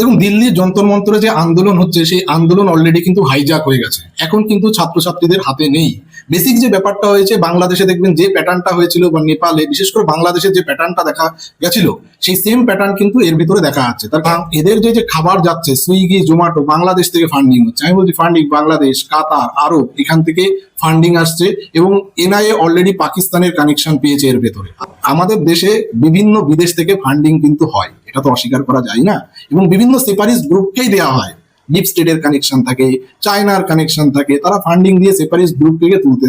দেখুন, দিল্লির যন্তর মন্তরে যে আন্দোলন হচ্ছে সেই আন্দোলন অলরেডি কিন্তু হাইজ্যাক হয়ে গেছে। এখন কিন্তু ছাত্রছাত্রীদের হাতে নেই। বেসিক যে ব্যাপারটা হয়েছে, বাংলাদেশে দেখবেন যে প্যাটার্নটা হয়েছিল বা নেপালে, বিশেষ করে বাংলাদেশে যে প্যাটার্নটা দেখা গেছিল সেই সেম প্যাটার্ন কিন্তু এর ভিতরে দেখা যাচ্ছে। তার কারণ এদের যে যে খাবার যাচ্ছে সুইগি জোম্যাটো, বাংলাদেশ থেকে ফান্ডিং হচ্ছে। আমি বলছি ফান্ডিং বাংলাদেশ, কাতার, আরব, এখান থেকে ফান্ডিং আসছে এবং এনআইএ অলরেডি পাকিস্তানের কানেকশন পেয়েছে এর ভেতরে। আমাদের দেশে বিভিন্ন বিদেশ থেকে ফান্ডিং কিন্তু হয়, এটা তো অস্বীকার করা যায় না, এবং বিভিন্ন সেপারিস্ট গ্রুপকেই দেওয়া হয়। ডিপ স্টেটের কানেকশন থাকে, চায়নার কানেকশন থাকে, তারা ফান্ডিং দিয়ে সেপারিস্ট গ্রুপ থেকে তুলতে,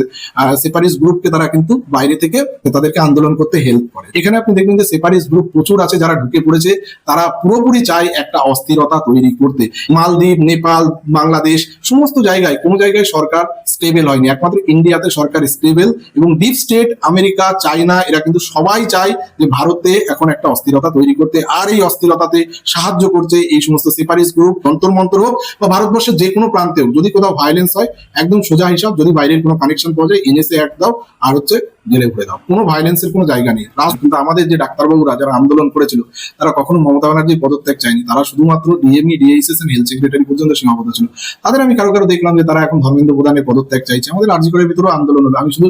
সেপারিস্ট গ্রুপকে তারা কিন্তু বাইরে থেকে তাদেরকে আন্দোলন করতে হেল্প করে। এখানে আপনি দেখবেন যে সেপারিস্ট গ্রুপ প্রচুর আছে যারা ঢুকে পড়েছে, তারা পুরোপুরি চায় একটা অস্থিরতা তৈরি করতে। মালদ্বীপ, নেপাল, বাংলাদেশ সমস্ত জায়গায় কোনো জায়গায় সরকার স্টেবল হয়নি, একমাত্র ইন্ডিয়াতে সরকার স্টেবল। এবং ডিপ স্টেট, আমেরিকা, চায়না, এরা কিন্তু সবাই চায় যে ভারতে এখন একটা অস্থিরতা তৈরি করতে, আর এই অস্থিরতাতে সাহায্য করছে এই সমস্ত সেপারিস্ট গ্রুপ। যন্তর মন্তর হোক বা ভারতবর্ষের যে কোনো প্রান্তে হোক, যদি কোথাও ভায়োলেন্স হয় একদম সোজা হিসাব, যদি বাইরের কোনো কানেকশন পাওয়া যায় এনএসএ অ্যাক্ট দাও আর হচ্ছে জেলে ভরে দাও, কোনো ভায়োলেন্সের কোনো জায়গা নেই। কিন্তু আমাদের যে ডাক্তারবাবুরা যারা আন্দোলন করেছিল তারা কখনো মমতা ব্যানার্জির পদত্যাগ চায়নি, তারা শুধুমাত্র DME, DHS and health secretary পর্যন্ত সীমাবদ্ধ ছিল। তাদের আমি কারো কারো দেখলাম যে তারা এখন ধর্মেন্দ্র প্রধানের পদত্যাগ চাইছে। আমাদের আরজিকরের ভিতরেও আন্দোলন হলো, আমি শুধু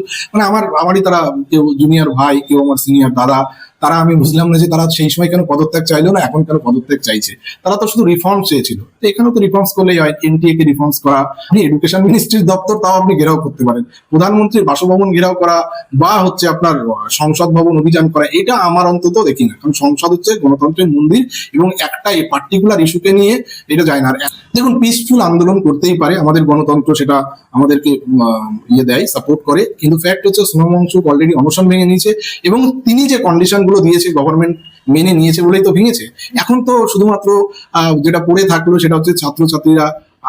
আমারই তারা কেউ জুনিয়র ভাই, কেউ আমার সিনিয়র দাদা, তারা আমি বুঝলাম না যে তারা সেই সময় কেন পদত্যাগ চাইলো না, এখন কেন পদত্যাগ চাইছে। তারা তো শুধু রিফর্মস চেয়েছিল, তো এখানেও তো রিফর্মস করলেই হয়। এনটিএ কে রিফর্মস করা, আপনি এডুকেশন মিনিস্ট্রির দপ্তর তাও আপনি ঘেরাও করতে পারেন, প্রধানমন্ত্রীর বাসভবন ঘেরাও করা বা হচ্ছে আপনার সংসদ ভবন অভিযান করা, এটা আমার অন্তত দেখি না। কারণ সংসদ হচ্ছে গণতন্ত্রের মন্দির এবং একটা পার্টিকুলার ইস্যুকে নিয়ে এটা যায় না। আর দেখুন, পিসফুল আন্দোলন করতেই পারে, আমাদের গণতন্ত্র সেটা আমাদেরকে দেয়, সাপোর্ট করে। কিন্তু ফ্যাক্ট হচ্ছে সোনম ওয়াংচুক অলরেডি অনশন ভেঙে নিয়েছে এবং তিনি যে কন্ডিশন গুলো দিয়েছে গভর্নমেন্ট মেনে নিয়েছে বলেই তো ভেঙেছে। এখন তো শুধুমাত্র যেটা পড়ে থাকলো সেটা হচ্ছে ছাত্রছাত্রীরা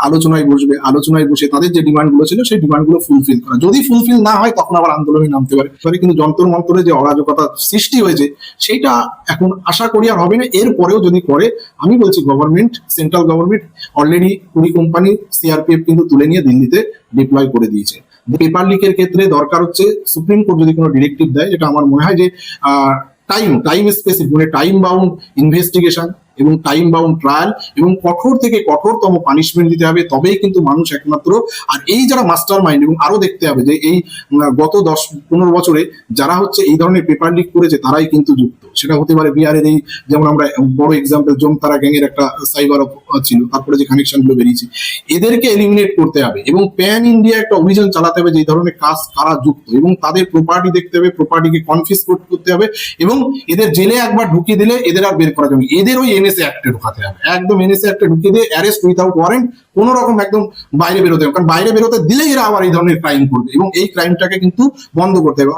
আলোচনায় বসবে, আলোচনায় বসে তাদের যে ডিমান্ড গুলো ছিল সেই ডিমান্ড গুলো ফুলফিল করা। যদি ফুলফিল না হয় তখন আবার আন্দোলনে নামতে পারে। কিন্তু যন্তর মন্তরে যে অরাজকতা সৃষ্টি হয়েছে সেইটা এখন আশা করি আর হবে না। এরপরেও যদি করে, আমি বলছি government, central government already 20 company CRPF কিন্তু তুলে নিয়ে দিল্লিতে ডিপ্লয় করে দিয়েছে। পেপার লিকের ক্ষেত্রে দরকার হচ্ছে সুপ্রিম কোর্ট যদি কোনো ডিরেক্টিভ দেয়, যেটা আমার মনে হয় যে টাইম স্পেসিফিক, মানে টাইম বাউন্ড ইনভেস্টিগেশন এবং টাইম বাউন্ড ট্রায়াল এবং কঠোর থেকে কঠোরতম পানিশমেন্ট দিতে হবে, তবেই কিন্তু মানুষ একমাত্র। আর এই যারা মাস্টার মাইন্ড, এবং আরো দেখতে হবে যে এই গত 10-15 বছরে যারা হচ্ছে এই ধরনের পেপার লিক করেছে তারাই কিন্তু যুক্ত। সেটা হতে পারে বিহারের এই, যেমন আমরা বড় এক্সাম্পল জমতারা গ্যাং এর একটা সাইবার ছিল, তারপরে যে কানেকশন গুলো বেরিয়েছে, এদেরকে এলিমিনেট করতে হবে এবং প্যান ইন্ডিয়া একটা অভিযান চালাতে হবে যে এই ধরনের কাজ কারা যুক্ত, এবং তাদের প্রপার্টি দেখতে হবে, প্রপার্টিকে কনফিসকোট করতে হবে এবং এদের জেলে একবার ঢুকিয়ে দিলে এদের আর বের করা যাবে। এদের ওই এনএসএ অ্যাক্টে ঢুকাতে হবে, একদম এনএসএ অ্যাক্টে ঢুকিয়ে দিয়ে অ্যারেস্ট উইথাউট ওয়ারেন্ট, কোন রকম একদম বাইরে বেরোতে হবে। কারণ বাইরে বেরোতে দিলেই এরা আবার এই ধরনের ক্রাইম করবে এবং এই ক্রাইমটাকে কিন্তু বন্ধ করতে হবে।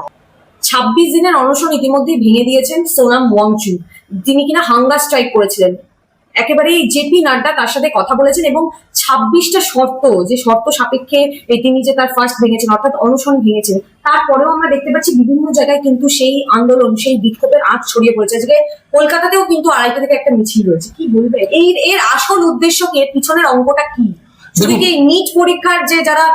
26 দিনের অনশন ইতিমধ্যেই ভেঙে দিয়েছেন সোনাম ওয়াংচুক, তিনি কিনা হাঙ্গার স্ট্রাইক করেছিলেন। একেবারেই জেপি নাড্ডা তার সাথে কথা বলেছেন এবং 26টা শর্ত, যে শর্ত সাপেক্ষে তিনি যে তার ফার্স্ট ভেঙেছেন অর্থাৎ অনশন ভেঙেছেন, তারপরেও আমরা দেখতে পাচ্ছি বিভিন্ন জায়গায় কিন্তু সেই আন্দোলন, সেই বিক্ষোভের আঁচ ছড়িয়ে পড়েছে। আজকে কলকাতাতেও কিন্তু 2:30 থেকে একটা মিছিল রয়েছে। কি বলবে এর আসল উদ্দেশ্য কি, এর পিছনের অঙ্কটা কি? শুধু কি নিট পরীক্ষার যে যারা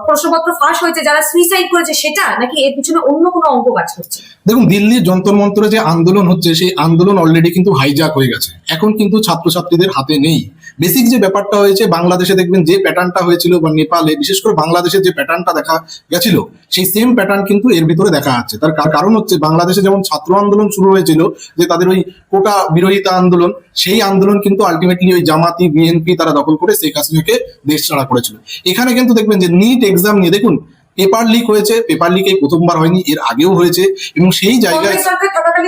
প্রশ্নপত্র ফাঁস হয়েছে, যারা সুইসাইড করেছে সেটা, নাকি এর পিছনে অন্য কোনো অঙ্ক কাজ করছে? দেখুন, দিল্লির যন্তর মন্তরে যে আন্দোলন হচ্ছে সেই আন্দোলন অলরেডি কিন্তু হাইজ্যাক হয়ে গেছে। এখন কিন্তু ছাত্রছাত্রীদের হাতে নেই। বেসিক যে ব্যাপারটা হয়েছে, বাংলাদেশে দেখবেন যে প্যাটার্নটা হয়েছিল বা নেপালে, বিশেষ করে বাংলাদেশের যে প্যাটার্নটা দেখা গেছিল সেই সেম প্যাটার্ন কিন্তু এর ভিতরে দেখা যাচ্ছে। তার কারণ হচ্ছে বাংলাদেশে যেমন ছাত্র আন্দোলন শুরু হয়েছিল, যে তাদের ওই কোটা বিরোধিতা আন্দোলন, সেই আন্দোলন কিন্তু আলটিমেটলি ওই জামাতি, বিএনপি তারা দখল করে শেখ হাসিনাকে দেশ ছাড়া করেছিল। এখানে কিন্তু দেখবেন যে নিট এক্সাম নিয়ে দেখুন পেপার লিক হয়েছে। পেপার লিক এই প্রথমবার হয়নি, এর আগেও হয়েছে এবং সেই জায়গায়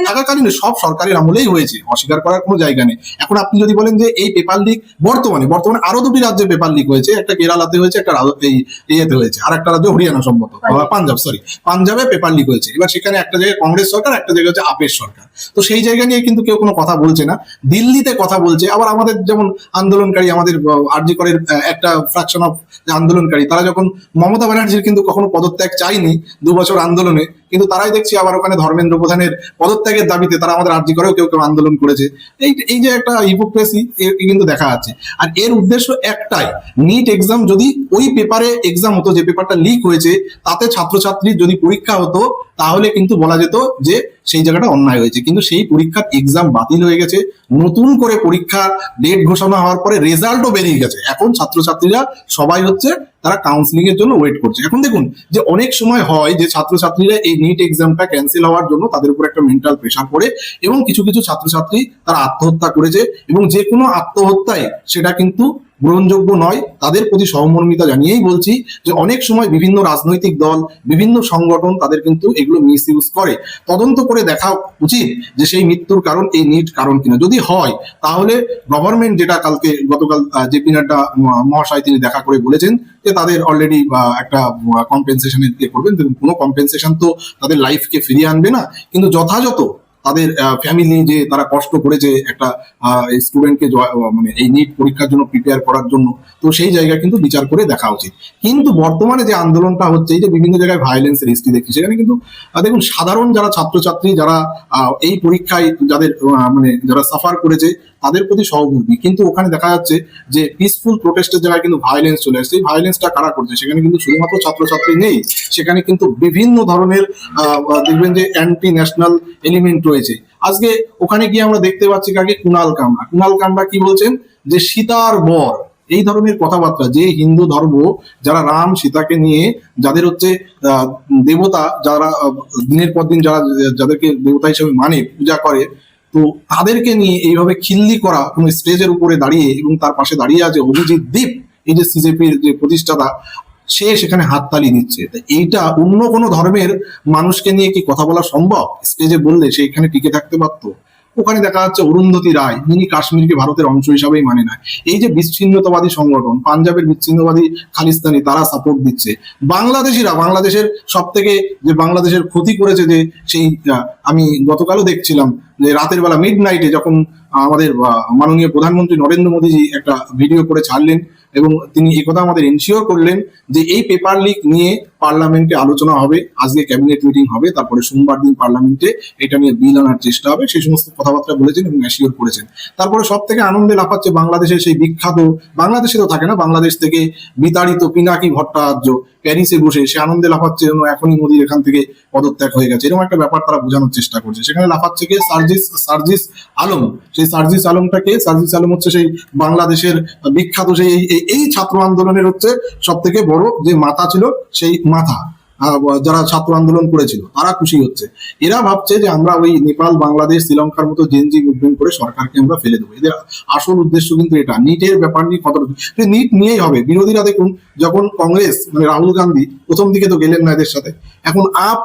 থাকাকালীন সব সরকারের আমলেই হয়েছে, অস্বীকার করার কোনো জায়গা নেই। এখন আপনি যদি বলেন যে এই পেপার লিক বর্তমানে আরো 2টি রাজ্যে পেপার লিক হয়েছে, একটা কেরালাতে হয়েছে, একটা ইয়েতে হয়েছে, আর একটা রাজ্য হরিয়ানা সম্ভবত, পাঞ্জাবে পেপার লিক হয়েছে। এবার সেখানে একটা জায়গায় কংগ্রেস সরকার, একটা জায়গায় হচ্ছে আপের সরকার, তো সেই জায়গা নিয়ে কিন্তু কেউ কোনো কথা বলছে না। দিল্লিতে কথা বলছে। আবার আমাদের যেমন আন্দোলনকারী, আমাদের আরজি করের একটা ফ্র্যাকশন অফ আন্দোলনকারী, তারা যখন মমতা ব্যানার্জির কিন্তু কখনো পদত্যাগ চায়নি 2 বছর আন্দোলনে, কিন্তু তারাই দেখছি আবার ওখানে ধর্মেন্দ্র প্রধানের পদত্যাগের দাবিতে তারা আমাদের আরজি করেও কেউ কেউ আন্দোলন করেছে। এই যে একটা হিপোক্রেসি কিন্তু দেখা যাচ্ছে। আর এর উদ্দেশ্য একটাই, নিট এক্সাম যদি ওই পেপারে এক্সাম হতো, যে পেপারটা লিক হয়েছে, তাতে ছাত্রছাত্রীর যদি পরীক্ষা হতো, তাহলে কিন্তু বলা যেত যে সেই জায়গাটা অন্যায় হয়েছে। কিন্তু সেই পরীক্ষার এক্সাম বাতিল হয়ে গেছে, নতুন করে পরীক্ষার ডেট ঘোষণা হওয়ার পরে রেজাল্টও বেরিয়ে গেছে। এখন ছাত্রছাত্রীরা সবাই হচ্ছে তারা কাউন্সিলিং এর জন্য ওয়েট করছে। এখন দেখুন যে অনেক সময় হয় যে ছাত্রছাত্রীরা এই নিট এক্সামটা ক্যান্সেল হওয়ার জন্য তাদের উপর একটা মেন্টাল প্রেশার পড়ে, এবং কিছু কিছু ছাত্রছাত্রী তারা আত্মহত্যা করেছে, এবং যে কোনো আত্মহত্যায় সেটা কিন্তু গ্রহণযোগ্য নয়। তাদের প্রতি সহমর্মিতা জানিয়েই বলছি যে অনেক সময় বিভিন্ন রাজনৈতিক দল, বিভিন্ন সংগঠন তাদের কিন্তু এগুলো মিস ইউজ করে। তদন্ত করে দেখা উচিত যে সেই মৃত্যুর কারণ এই নিট কারণ কিনা। যদি হয় তাহলে গভর্নমেন্ট, যেটা গতকাল জেপি নাড্ডা মহাশয় তিনি দেখা করে বলেছেন যে তাদের অলরেডি একটা কম্পেনসেশনের করবেন। দেখুন, কোনো কম্পেনসেশন তো তাদের লাইফকে ফিরিয়ে আনবে না, কিন্তু যথাযথ তাদের ফ্যামিলি যে তারা কষ্ট করেছে একটা স্টুডেন্টকে মানে এই নিট পরীক্ষার জন্য প্রিপেয়ার করার জন্য, তো সেই জায়গা কিন্তু বিচার করে দেখা উচিত। কিন্তু বর্তমানে যে আন্দোলনটা হচ্ছে, এই যে বিভিন্ন জায়গায় ভায়োলেন্সের হিস্ট্রি দেখছি, সেখানে কিন্তু দেখুন সাধারণ যারা ছাত্রছাত্রী যারা এই পরীক্ষায় যাদের মানে যারা সাফার করেছে তাদের প্রতি সহমর্মী, কিন্তু ওখানে দেখা যাচ্ছে যে পিসফুল প্রোটেস্টের জায়গায় কিন্তু ভায়োলেন্স চলে আসছে। এই ভায়োলেন্সটা কারা করছে? সেখানে কিন্তু শুধুমাত্র ছাত্রছাত্রী নেই, সেখানে কিন্তু বিভিন্ন ধরনের দেখবেন যে অ্যান্টি ন্যাশনাল এলিমেন্ট রয়েছে। আজকে ওখানে গিয়ে আমরা দেখতে পাচ্ছি কাকে, কুণাল কামরা কি বলছেন যে সীতার বর, এই ধরনের কথাবার্তা। যে হিন্দু ধর্ম যারা রাম সীতাকে নিয়ে যাদের হচ্ছে দেবতা, যারা দিনের পর দিন যাদেরকে দেবতা হিসেবে মানে, পূজা করে, তো তাদেরকে নিয়ে এইভাবে খিল্লি করা কোনো স্টেজের উপরে দাঁড়িয়ে, এবং তার পাশে দাঁড়িয়ে আছে অভিজিৎ দীপ, এই যে সিজেপির যে প্রতিষ্ঠাতা, সে সেখানে হাততালি দিচ্ছে। এইটা অন্য কোনো ধর্মের মানুষকে নিয়ে কি কথা বলা সম্ভব? স্টেজে বললে সে এখানে টিকে থাকতে পারতো? ওখানে দেখা যাচ্ছে অরুন্ধতী রায়, যিনি কাশ্মীরকে ভারতের অংশ হিসাবেই মানে না। এই যে বিচ্ছিন্নতাবাদী সংগঠন, পাঞ্জাবের বিচ্ছিন্নতাবাদী খালিস্তানি, তারা সাপোর্ট দিচ্ছে। বাংলাদেশের সব থেকে যে বাংলাদেশের ক্ষতি করেছে, যে সেই আমি গতকালও দেখছিলাম যে রাতের বেলা মিড নাইটে যখন আমাদের মাননীয় প্রধানমন্ত্রী নরেন্দ্র মোদীজি একটা ভিডিও করে ছাড়লেন, এবং তিনি একথা আমাদের এনশিওর করলেন যে এই পেপার লিক নিয়ে পার্লামেন্টে আলোচনা হবে, আজকে ক্যাবিনেট মিটিং হবে, তারপরে সোমবার দিন পার্লামেন্টে এটা নিয়ে বিল আনার চেষ্টা হবে, সেই সমস্ত কথাবার্তা বলেছেন এবং অ্যাসিওর করেছেন। তারপরে সব থেকে আনন্দে লাফাচ্ছে বাংলাদেশের সেই বিখ্যাত, বাংলাদেশে তো থাকে না, বাংলাদেশ থেকে বিতাড়িত পিনাকি ভট্টাচার্য প্যারিসে বসে সে আনন্দে লাফাচ্ছে যেন এখনই মোদীর এখান থেকে পদত্যাগ হয়ে গেছে, এরকম একটা ব্যাপার তারা বোঝানোর চেষ্টা করছে। সেখানে লাফাচ্ছে কে? সার্জিস আলম। সেই সার্জিস আলমটাকে, সার্জিস আলম হচ্ছে সেই বাংলাদেশের বিখ্যাত সেই এই ছাত্র আন্দোলনের হচ্ছে সব থেকে বড় যে মাথা ছিল, সেই মাথা যারা ছাত্র আন্দোলন করেছিল তারা খুশি হচ্ছে। এরা ভাবছে যে আমরা ওই নেপাল, বাংলাদেশ, শ্রীলঙ্কার মতো জেনজি মুভমেন্ট করে সরকারকে আমরা ফেলে দেবো। এদের আসল উদ্দেশ্য কিন্তু এটা। নিটের ব্যাপার নিয়ে কত নিট নিয়েই হবে। বিরোধীরা দেখুন, যখন কংগ্রেস মানে রাহুল গান্ধী প্রথম দিকে তো গেলেন না এদের সাথে, এখন আপ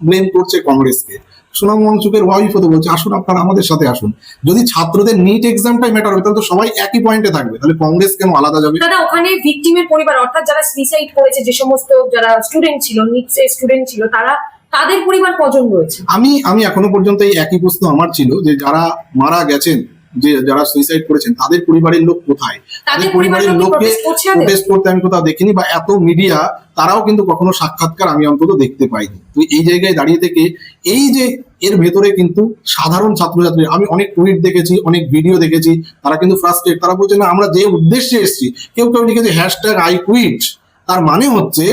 ব্লেম করছে কংগ্রেসকে। সোনাম ওয়াংচুকের ওয়াইফও তো বলছে আসুন আপনারা আমাদের সাথে আসুন। যদি ছাত্রদের নিট এক্সামটাই ম্যাটার হবে, তাহলে তো সবাই একই পয়েন্টে থাকবে, তাহলে কংগ্রেস কেন আলাদা যাবে? দাদা, ওখানে ভিকটিমের পরিবার, অর্থাৎ যারা সুইসাইড করেছে, যে সমস্ত যারা স্টুডেন্ট ছিল, নিটসের স্টুডেন্ট ছিল, তাদের পরিবার কজন রয়েছে? আমি এখনো পর্যন্ত এই একই প্রশ্ন আমার ছিল যে যারা মারা গেছেন, যে যারা সুইসাইড করেছেন তাদের পরিবারের লোক কোথায়? তাদের পরিবারের লোককে প্রোটেস্ট করতে আমি কোথাও দেখিনি, বা এত মিডিয়া তারাও কিন্তু কখনো সাক্ষাৎকার আমি অন্তত দেখতে পাইনি। তো এই জায়গায় দাঁড়িয়ে থেকে এই যে এর ভেতরে কিন্তু সাধারণ ছাত্রছাত্রী, আমি অনেক টুইট দেখেছি, অনেক ভিডিও দেখেছি, তারা কিন্তু ফ্রাস্ট্রেট। তারা বলছে না আমরা যে উদ্দেশ্যে এসেছি, কেউ লিখেছে #IQuit, তার মানে হচ্ছে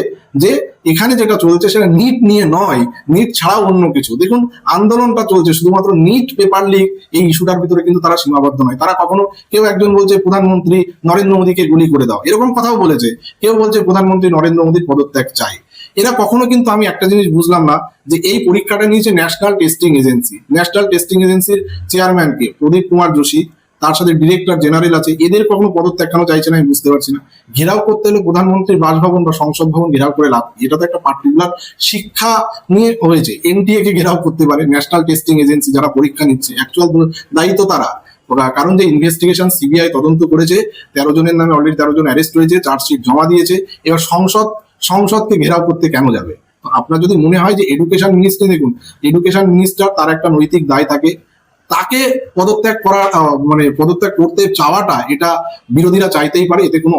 যে এখানে যেটা চলছে সেটা নিট নিয়ে নয়, নিট ছাড়াও অন্য কিছু। দেখুন আন্দোলনটা চলছে শুধুমাত্র নিট পেপার লিক এই ইস্যুটার ভিতরে, কিন্তু তারা সীমাবদ্ধ নয়। তারা কখনো, কেউ একজন বলছে প্রধানমন্ত্রী নরেন্দ্র মোদীকে গুলি করে দাও, এরকম কথাও বলেছে। কেউ বলছে প্রধানমন্ত্রী নরেন্দ্র মোদীর পদত্যাগ চাই। এরা কখনো, কিন্তু আমি একটা জিনিস বুঝলাম না যে এই পরীক্ষাটা নিয়েছে national testing agency. National testing এজেন্সির চেয়ারম্যানকে প্রদীপ কুমার যোশী, তার সাথে ডিরেক্টর জেনারেল আছে, এদের কখনো পদত্যাগ কেন চাইছে না আমি বুঝতে পারছি না। ঘেরাও করতে হলে প্রধানমন্ত্রীর বাসভবন বা সংসদ ভবন ঘেরাও করে লাভ, এটা তো একটা পার্টিকুলার শিক্ষা নিয়ে হয়েছে। এনটিএ কে ঘেরাও করতে পারে, ন্যাশনাল টেস্টিং এজেন্সি যারা পরীক্ষা নিচ্ছে, অ্যাকচুয়াল দায়িত্ব তারা। কারণ যে ইনভেস্টিগেশন সিবিআই তদন্ত করেছে, 13 জনের নামে অলরেডি 13 জন অ্যারেস্ট হয়েছে, চার্জশিট জমা দিয়েছে। এবার সংসদকে ঘেরাও করতে কেন যাবে? আপনার যদি মনে হয় যে এডুকেশন মিনিস্ট্রি, দেখুন এডুকেশন মিনিস্টার, তার একটা নৈতিক দায় থাকে, তাকে পদত্যাগ করতে চাওয়াটা এটা বিরোধীরা চাইতেই পারে, এতে কোনো